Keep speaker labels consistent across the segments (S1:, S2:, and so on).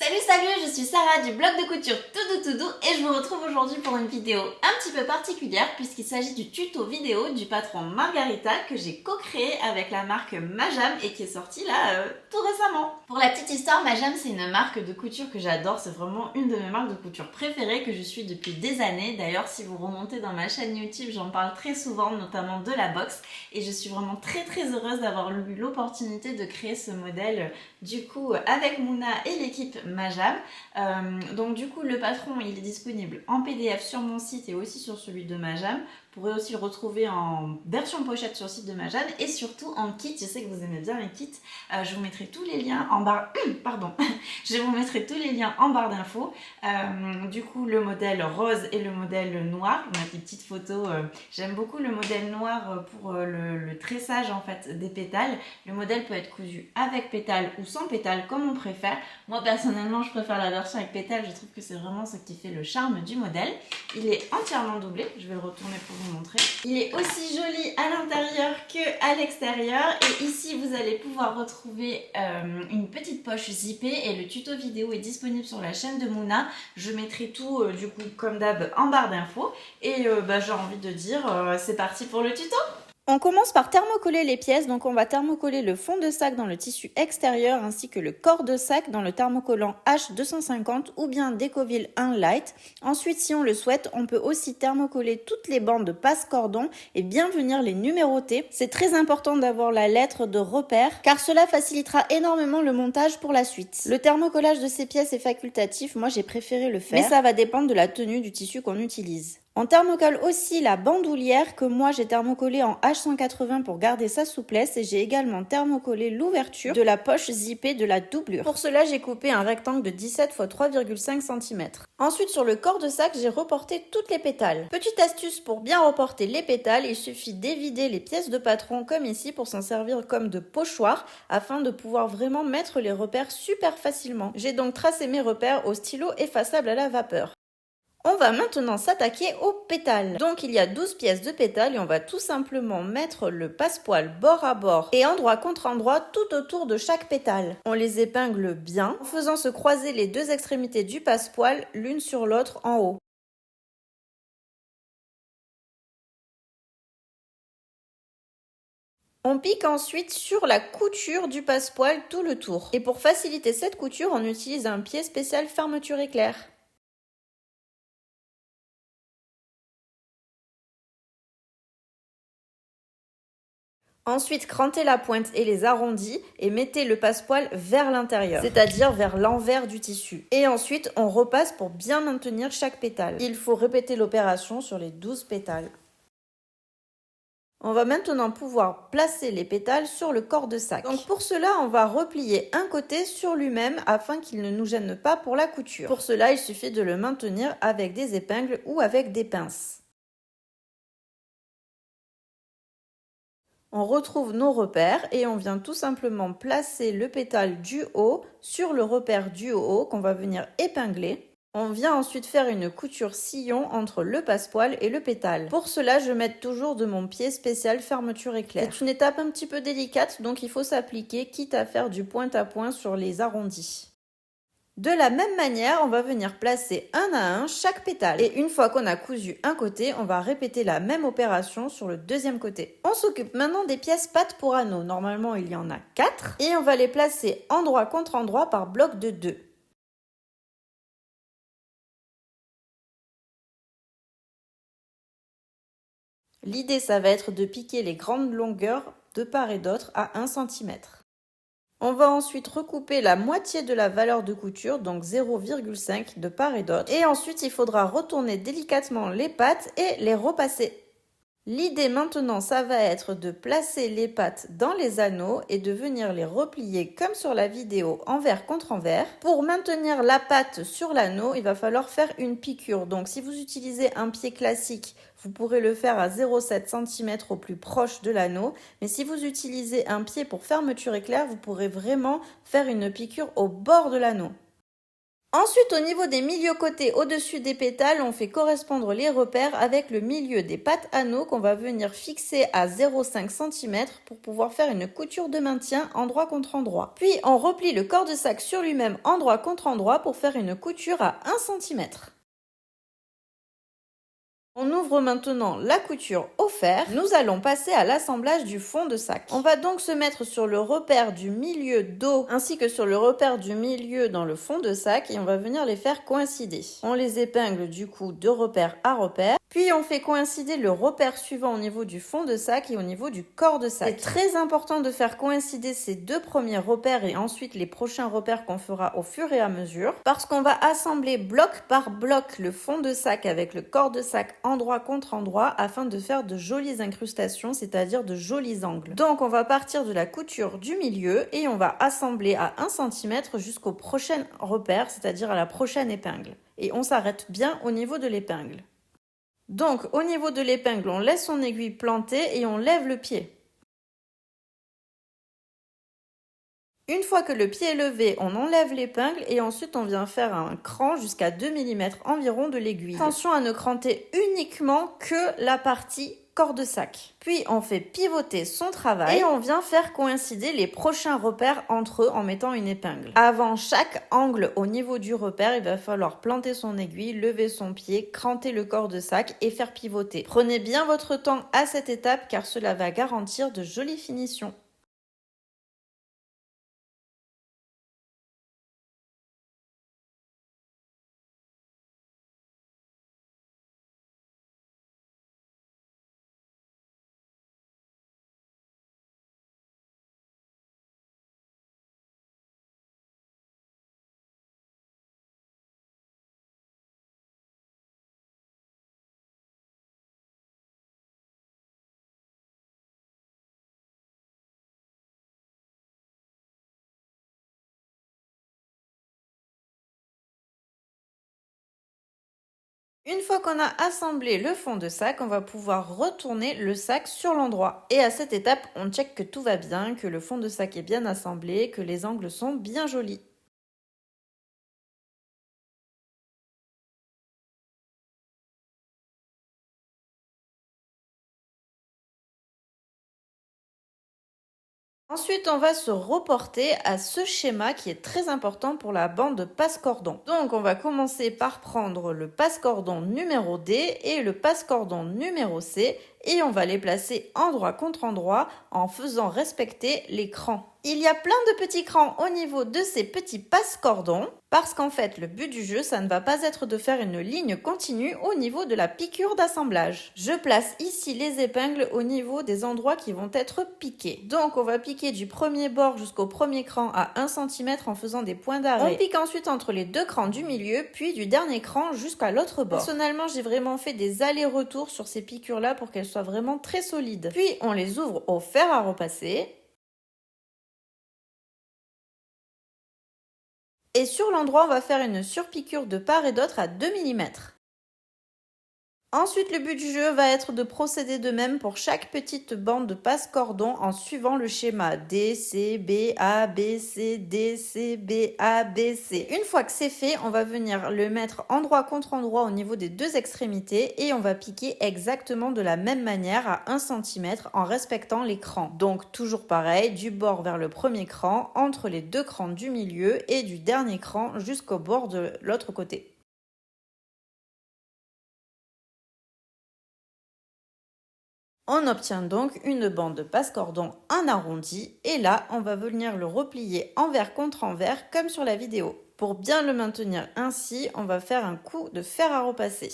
S1: Salut, je suis Sarah du blog de couture Tout Doux et je vous retrouve aujourd'hui pour une vidéo un petit peu particulière puisqu'il s'agit du tuto vidéo du patron Margarita que j'ai co-créé avec la marque Majam et qui est sorti là tout récemment. Pour la petite histoire, Majam c'est une marque de couture que j'adore, c'est vraiment une de mes marques de couture préférées que je suis depuis des années. D'ailleurs si vous remontez dans ma chaîne YouTube, j'en parle très souvent, notamment de la box, et je suis vraiment très heureuse d'avoir eu l'opportunité de créer ce modèle du coup avec Mouna et l'équipe Majam. Donc du coup le patron il est disponible en PDF sur mon site et aussi sur celui de Majam. Vous pourrez aussi le retrouver en version pochette sur le site de Majam et surtout en kit. Je sais que vous aimez bien les kits. Je vous mettrai tous les liens en barre. Pardon. Je vous mettrai tous les liens en barre d'infos. Du coup le modèle rose et le modèle noir. On a des petites photos. J'aime beaucoup le modèle noir pour le tressage en fait des pétales. Le modèle peut être cousu avec pétales ou sans pétales comme on préfère. Moi personnellement je préfère la version avec pétales, je trouve que c'est vraiment ce qui fait le charme du modèle. Il est entièrement doublé, je vais le retourner pour vous montrer. Il est aussi joli à l'intérieur qu'à l'extérieur et ici vous allez pouvoir retrouver une petite poche zippée et le tuto vidéo est disponible sur la chaîne de Mouna. Je mettrai tout du coup comme d'hab en barre d'infos et j'ai envie de dire c'est parti pour le tuto.
S2: On commence par thermocoller les pièces, donc on va thermocoller le fond de sac dans le tissu extérieur ainsi que le corps de sac dans le thermocollant H250 ou bien Decovil 1 Light. Ensuite, si on le souhaite, on peut aussi thermocoller toutes les bandes de passe-cordon et bien venir les numéroter. C'est très important d'avoir la lettre de repère car cela facilitera énormément le montage pour la suite. Le thermocollage de ces pièces est facultatif, moi j'ai préféré le faire, mais ça va dépendre de la tenue du tissu qu'on utilise. On thermocolle aussi la bandoulière que moi j'ai thermocollée en H180 pour garder sa souplesse et j'ai également thermocollé l'ouverture de la poche zippée de la doublure. Pour cela, j'ai coupé un rectangle de 17 x 3,5 cm. Ensuite, sur le corps de sac, j'ai reporté toutes les pétales. Petite astuce pour bien reporter les pétales, il suffit d'évider les pièces de patron comme ici pour s'en servir comme de pochoir afin de pouvoir vraiment mettre les repères super facilement. J'ai donc tracé mes repères au stylo effaçable à la vapeur. On va maintenant s'attaquer aux pétales. Donc il y a 12 pièces de pétales et on va tout simplement mettre le passepoil bord à bord et endroit contre endroit tout autour de chaque pétale. On les épingle bien en faisant se croiser les deux extrémités du passepoil l'une sur l'autre en haut. On pique ensuite sur la couture du passepoil tout le tour. Et pour faciliter cette couture, on utilise un pied spécial fermeture éclair. Ensuite, crantez la pointe et les arrondis et mettez le passepoil vers l'intérieur, c'est-à-dire vers l'envers du tissu. Et ensuite, on repasse pour bien maintenir chaque pétale. Il faut répéter l'opération sur les 12 pétales. On va maintenant pouvoir placer les pétales sur le corps de sac. Donc pour cela, on va replier un côté sur lui-même afin qu'il ne nous gêne pas pour la couture. Pour cela, il suffit de le maintenir avec des épingles ou avec des pinces. On retrouve nos repères et on vient tout simplement placer le pétale du haut sur le repère du haut qu'on va venir épingler. On vient ensuite faire une couture sillon entre le passepoil et le pétale. Pour cela, je mets toujours de mon pied spécial fermeture éclair. C'est une étape un petit peu délicate, donc il faut s'appliquer, quitte à faire du point à point sur les arrondis. De la même manière, on va venir placer un à un chaque pétale. Et une fois qu'on a cousu un côté, on va répéter la même opération sur le deuxième côté. On s'occupe maintenant des pièces pattes pour anneaux. Normalement, il y en a 4. Et on va les placer endroit contre endroit par bloc de 2. L'idée, ça va être de piquer les grandes longueurs de part et d'autre à 1 cm. On va ensuite recouper la moitié de la valeur de couture, donc 0,5 de part et d'autre. Et ensuite, il faudra retourner délicatement les pattes et les repasser. L'idée maintenant, ça va être de placer les pattes dans les anneaux et de venir les replier comme sur la vidéo envers contre envers. Pour maintenir la patte sur l'anneau, il va falloir faire une piqûre. Donc si vous utilisez un pied classique, vous pourrez le faire à 0,7 cm au plus proche de l'anneau. Mais si vous utilisez un pied pour fermeture éclair, vous pourrez vraiment faire une piqûre au bord de l'anneau. Ensuite, au niveau des milieux côtés au-dessus des pétales, on fait correspondre les repères avec le milieu des pattes anneaux qu'on va venir fixer à 0,5 cm pour pouvoir faire une couture de maintien endroit contre endroit. Puis, on replie le corps de sac sur lui-même endroit contre endroit pour faire une couture à 1 cm. On ouvre maintenant la couture au fer. Nous allons passer à l'assemblage du fond de sac. On va donc se mettre sur le repère du milieu dos ainsi que sur le repère du milieu dans le fond de sac et on va venir les faire coïncider. On les épingle du coup de repère à repère. Puis on fait coïncider le repère suivant au niveau du fond de sac et au niveau du corps de sac. C'est très important de faire coïncider ces deux premiers repères et ensuite les prochains repères qu'on fera au fur et à mesure parce qu'on va assembler bloc par bloc le fond de sac avec le corps de sac endroit contre endroit afin de faire de jolies incrustations, c'est-à-dire de jolis angles. Donc on va partir de la couture du milieu et on va assembler à 1 cm jusqu'au prochain repère, c'est-à-dire à la prochaine épingle. Et on s'arrête bien au niveau de l'épingle. Donc au niveau de l'épingle, on laisse son aiguille plantée et on lève le pied. Une fois que le pied est levé, on enlève l'épingle et ensuite on vient faire un cran jusqu'à 2 mm environ de l'aiguille. Attention à ne cranter uniquement que la partie corps de sac. Puis on fait pivoter son travail et on vient faire coïncider les prochains repères entre eux en mettant une épingle. Avant chaque angle au niveau du repère, il va falloir planter son aiguille, lever son pied, cranter le corps de sac et faire pivoter. Prenez bien votre temps à cette étape car cela va garantir de jolies finitions. Une fois qu'on a assemblé le fond de sac, on va pouvoir retourner le sac sur l'endroit. Et à cette étape, on check que tout va bien, que le fond de sac est bien assemblé, que les angles sont bien jolis. Ensuite, on va se reporter à ce schéma qui est très important pour la bande passe-cordon. Donc, on va commencer par prendre le passe-cordon numéro D et le passe-cordon numéro C et on va les placer endroit contre endroit en faisant respecter les crans. Il y a plein de petits crans au niveau de ces petits passe-cordons parce qu'en fait, le but du jeu, ça ne va pas être de faire une ligne continue au niveau de la piqûre d'assemblage. Je place ici les épingles au niveau des endroits qui vont être piqués. Donc, on va piquer du premier bord jusqu'au premier cran à 1 cm en faisant des points d'arrêt. On pique ensuite entre les deux crans du milieu, puis du dernier cran jusqu'à l'autre bord. Personnellement, j'ai vraiment fait des allers-retours sur ces piqûres-là pour qu'elles soient vraiment très solides. Puis, on les ouvre au fer à repasser. Et sur l'endroit, on va faire une surpiqûre de part et d'autre à 2 mm. Ensuite, le but du jeu va être de procéder de même pour chaque petite bande de passe-cordon en suivant le schéma D, C, B, A, B, C, D, C, B, A, B, C. Une fois que c'est fait, on va venir le mettre endroit contre endroit au niveau des deux extrémités et on va piquer exactement de la même manière à 1 cm en respectant les crans. Donc toujours pareil, du bord vers le premier cran, entre les deux crans du milieu et du dernier cran jusqu'au bord de l'autre côté. On obtient donc une bande de passe-cordon en arrondi et là, on va venir le replier envers contre envers comme sur la vidéo. Pour bien le maintenir ainsi, on va faire un coup de fer à repasser.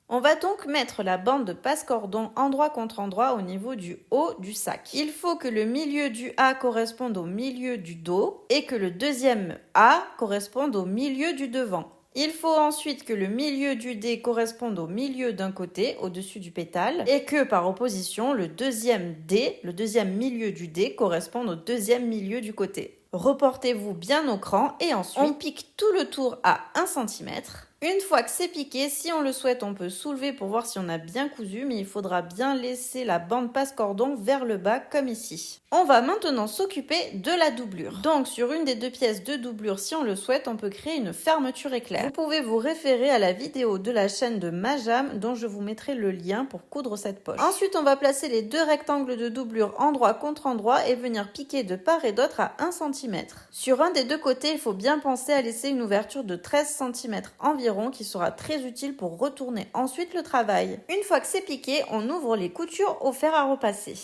S2: On va donc mettre la bande de passe-cordon endroit contre endroit au niveau du haut du sac. Il faut que le milieu du A corresponde au milieu du dos et que le deuxième A corresponde au milieu du devant. Il faut ensuite que le milieu du D corresponde au milieu d'un côté, au-dessus du pétale, et que par opposition, le deuxième D, le deuxième milieu du D, corresponde au deuxième milieu du côté. Reportez-vous bien au cran et ensuite, on pique tout le tour à 1 cm. Une fois que c'est piqué, si on le souhaite, on peut soulever pour voir si on a bien cousu, mais il faudra bien laisser la bande passe-cordon vers le bas comme ici. On va maintenant s'occuper de la doublure. Donc sur une des deux pièces de doublure, si on le souhaite, on peut créer une fermeture éclair. Vous pouvez vous référer à la vidéo de la chaîne de Majam dont je vous mettrai le lien pour coudre cette poche. Ensuite, on va placer les deux rectangles de doublure endroit contre endroit et venir piquer de part et d'autre à 1 cm. Sur un des deux côtés, il faut bien penser à laisser une ouverture de 13 cm environ qui sera très utile pour retourner ensuite le travail. Une fois que c'est piqué, on ouvre les coutures au fer à repasser.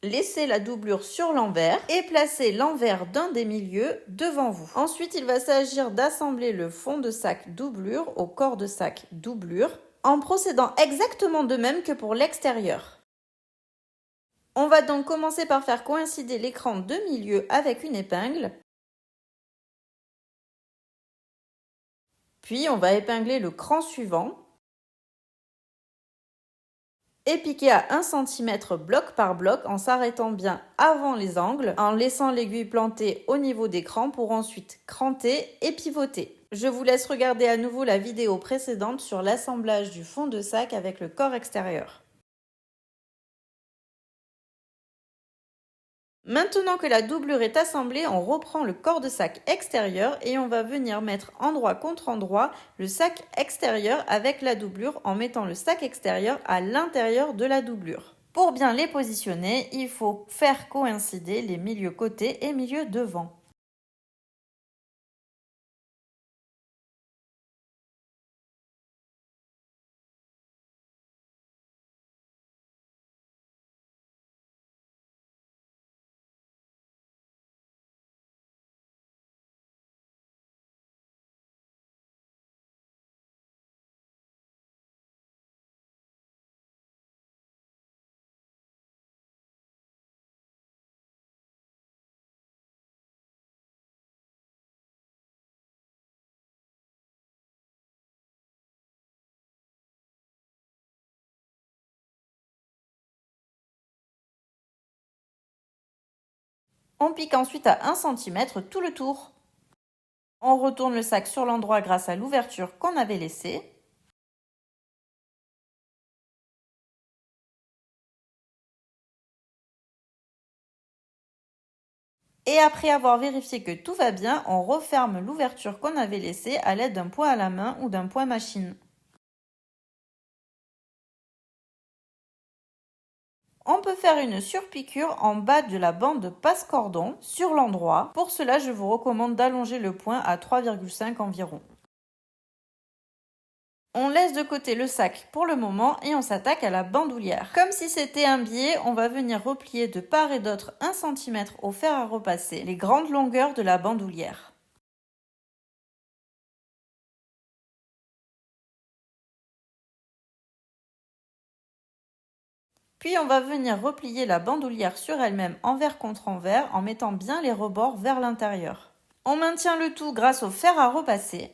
S2: Laissez la doublure sur l'envers et placez l'envers d'un des milieux devant vous. Ensuite, il va s'agir d'assembler le fond de sac doublure au corps de sac doublure en procédant exactement de même que pour l'extérieur. On va donc commencer par faire coïncider l'écran de milieu avec une épingle. Puis, on va épingler le cran suivant et piquer à 1 cm bloc par bloc en s'arrêtant bien avant les angles, en laissant l'aiguille plantée au niveau des crans pour ensuite cranter et pivoter. Je vous laisse regarder à nouveau la vidéo précédente sur l'assemblage du fond de sac avec le corps extérieur. Maintenant que la doublure est assemblée, on reprend le corps de sac extérieur et on va venir mettre endroit contre endroit le sac extérieur avec la doublure en mettant le sac extérieur à l'intérieur de la doublure. Pour bien les positionner, il faut faire coïncider les milieux côtés et milieux devant. On pique ensuite à 1 cm tout le tour. On retourne le sac sur l'endroit grâce à l'ouverture qu'on avait laissée. Et après avoir vérifié que tout va bien, on referme l'ouverture qu'on avait laissée à l'aide d'un point à la main ou d'un point machine. On peut faire une surpiqûre en bas de la bande passe-cordon sur l'endroit. Pour cela, je vous recommande d'allonger le point à 3,5 environ. On laisse de côté le sac pour le moment et on s'attaque à la bandoulière. Comme si c'était un biais, on va venir replier de part et d'autre 1 cm au fer à repasser les grandes longueurs de la bandoulière. Puis on va venir replier la bandoulière sur elle-même envers contre envers en mettant bien les rebords vers l'intérieur. On maintient le tout grâce au fer à repasser.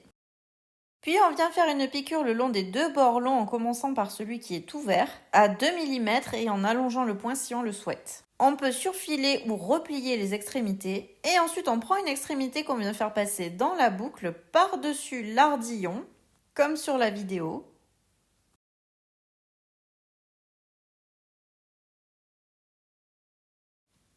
S2: Puis on vient faire une piqûre le long des deux bords longs en commençant par celui qui est ouvert à 2 mm et en allongeant le point si on le souhaite. On peut surfiler ou replier les extrémités et ensuite on prend une extrémité qu'on vient faire passer dans la boucle par-dessus l'ardillon comme sur la vidéo.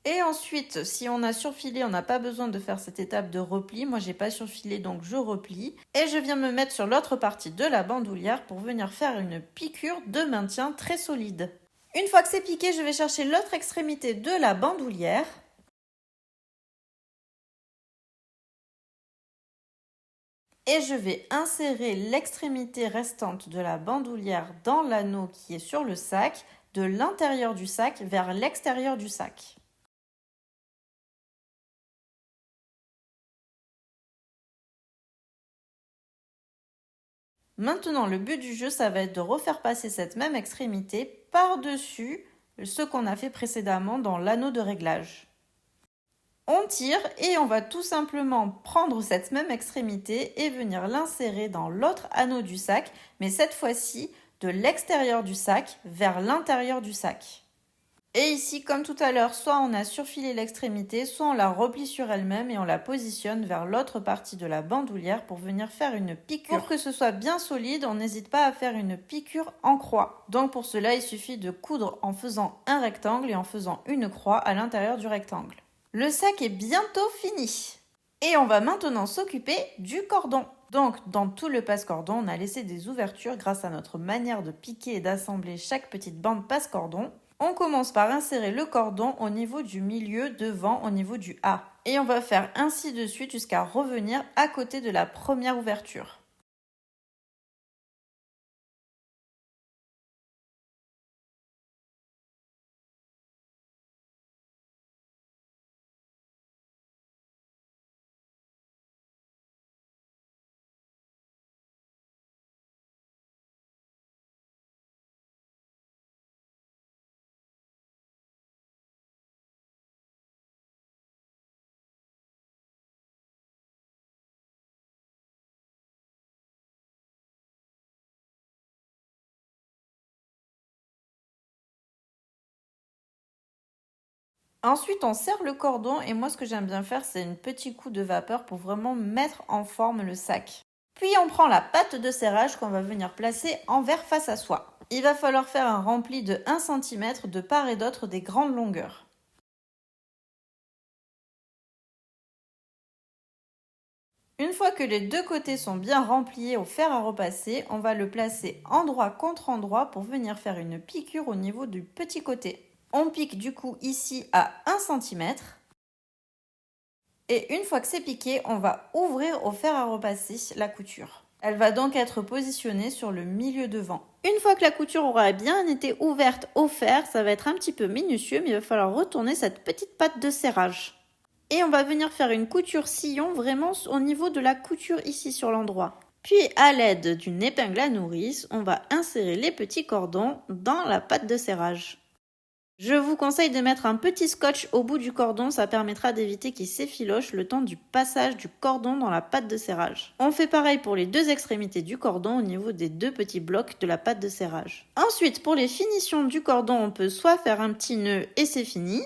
S2: Et ensuite, si on a surfilé, on n'a pas besoin de faire cette étape de repli. Moi, j'ai pas surfilé, donc je replie. Et je viens me mettre sur l'autre partie de la bandoulière pour venir faire une piqûre de maintien très solide. Une fois que c'est piqué, je vais chercher l'autre extrémité de la bandoulière. Et je vais insérer l'extrémité restante de la bandoulière dans l'anneau qui est sur le sac, de l'intérieur du sac vers l'extérieur du sac. Maintenant, le but du jeu, ça va être de refaire passer cette même extrémité par-dessus ce qu'on a fait précédemment dans l'anneau de réglage. On tire et on va tout simplement prendre cette même extrémité et venir l'insérer dans l'autre anneau du sac, mais cette fois-ci de l'extérieur du sac vers l'intérieur du sac. Et ici, comme tout à l'heure, soit on a surfilé l'extrémité, soit on la replie sur elle-même et on la positionne vers l'autre partie de la bandoulière pour venir faire une piqûre. Pour que ce soit bien solide, on n'hésite pas à faire une piqûre en croix. Donc pour cela, il suffit de coudre en faisant un rectangle et en faisant une croix à l'intérieur du rectangle. Le sac est bientôt fini. Et on va maintenant s'occuper du cordon. Donc, dans tout le passe-cordon, on a laissé des ouvertures grâce à notre manière de piquer et d'assembler chaque petite bande passe-cordon. On commence par insérer le cordon au niveau du milieu devant, au niveau du A. Et on va faire ainsi de suite jusqu'à revenir à côté de la première ouverture. Ensuite, on serre le cordon et moi, ce que j'aime bien faire, c'est un petit coup de vapeur pour vraiment mettre en forme le sac. Puis, on prend la pâte de serrage qu'on va venir placer envers face à soi. Il va falloir faire un rempli de 1 cm de part et d'autre des grandes longueurs. Une fois que les deux côtés sont bien remplis au fer à repasser, on va le placer endroit contre endroit pour venir faire une piqûre au niveau du petit côté. On pique du coup ici à 1 cm. Et une fois que c'est piqué, on va ouvrir au fer à repasser la couture. Elle va donc être positionnée sur le milieu devant. Une fois que la couture aura bien été ouverte au fer, ça va être un petit peu minutieux, mais il va falloir retourner cette petite patte de serrage. Et on va venir faire une couture sillon vraiment au niveau de la couture ici sur l'endroit. Puis à l'aide d'une épingle à nourrice, on va insérer les petits cordons dans la patte de serrage. Je vous conseille de mettre un petit scotch au bout du cordon, ça permettra d'éviter qu'il s'effiloche le temps du passage du cordon dans la patte de serrage. On fait pareil pour les deux extrémités du cordon au niveau des deux petits blocs de la patte de serrage. Ensuite, pour les finitions du cordon, on peut soit faire un petit nœud et c'est fini,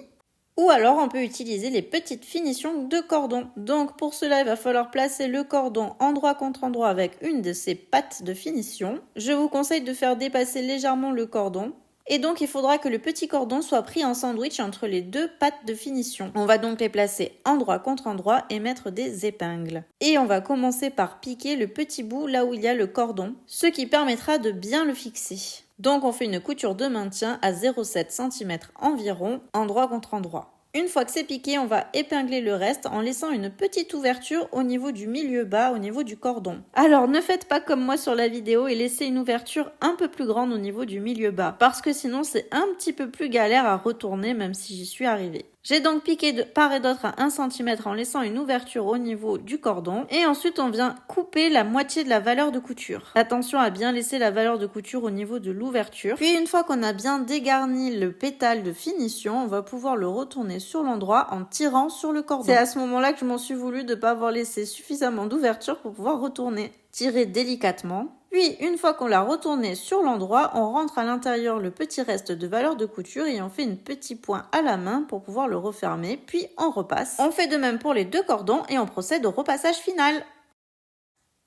S2: ou alors on peut utiliser les petites finitions de cordon. Donc pour cela, il va falloir placer le cordon endroit contre endroit avec une de ces pattes de finition. Je vous conseille de faire dépasser légèrement le cordon. Et donc il faudra que le petit cordon soit pris en sandwich entre les deux pattes de finition. On va donc les placer endroit contre endroit et mettre des épingles. Et on va commencer par piquer le petit bout là où il y a le cordon, ce qui permettra de bien le fixer. Donc on fait une couture de maintien à 0,7 cm environ, endroit contre endroit. Une fois que c'est piqué, on va épingler le reste en laissant une petite ouverture au niveau du milieu bas, au niveau du cordon. Alors ne faites pas comme moi sur la vidéo et laissez une ouverture un peu plus grande au niveau du milieu bas, parce que sinon c'est un petit peu plus galère à retourner même si j'y suis arrivée. J'ai donc piqué de part et d'autre à 1 cm en laissant une ouverture au niveau du cordon et ensuite on vient couper la moitié de la valeur de couture. Attention à bien laisser la valeur de couture au niveau de l'ouverture. Puis une fois qu'on a bien dégarni le pétale de finition, on va pouvoir le retourner sur l'endroit en tirant sur le cordon. C'est à ce moment-là que je m'en suis voulu de ne pas avoir laissé suffisamment d'ouverture pour pouvoir retourner. Tirer délicatement. Puis, une fois qu'on l'a retourné sur l'endroit, on rentre à l'intérieur le petit reste de valeur de couture et on fait un petit point à la main pour pouvoir le refermer, puis on repasse. On fait de même pour les deux cordons et on procède au repassage final.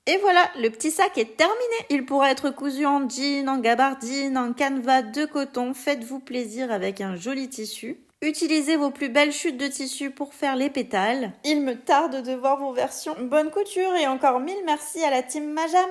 S2: Et voilà, le petit sac est terminé. Il pourra être cousu en jean, en gabardine, en canevas de coton. Faites-vous plaisir avec un joli tissu. Utilisez vos plus belles chutes de tissu pour faire les pétales. Il me tarde de voir vos versions. Bonne couture et encore 1000 merci à la team Majam.